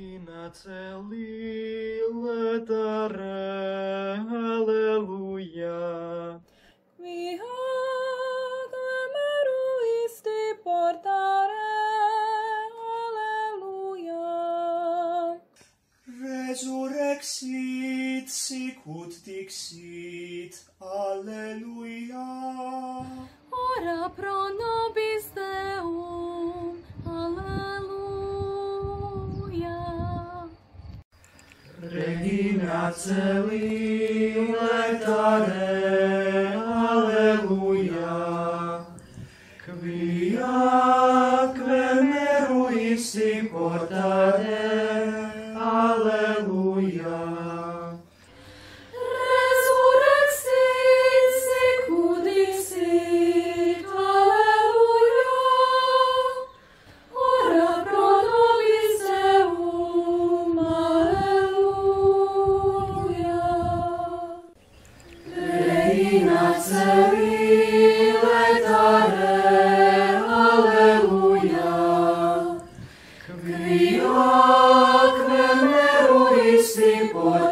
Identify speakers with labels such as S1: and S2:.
S1: Regina celi letare, alleluia.
S2: Qui hoc meruisti portare, alleluia.
S3: Resurrexit sicut dixit, alleluia.
S2: Ora pro nobis Deum, alleluia.
S1: Regina celi letare, alleluia. Quiaque meruisti portare, alleluia.
S2: Resurrexit sicut dixit, alleluia. Ora pro nobis Deum, alleluia.
S1: Regina celi letare, alleluia. Quiaque meruisti portare,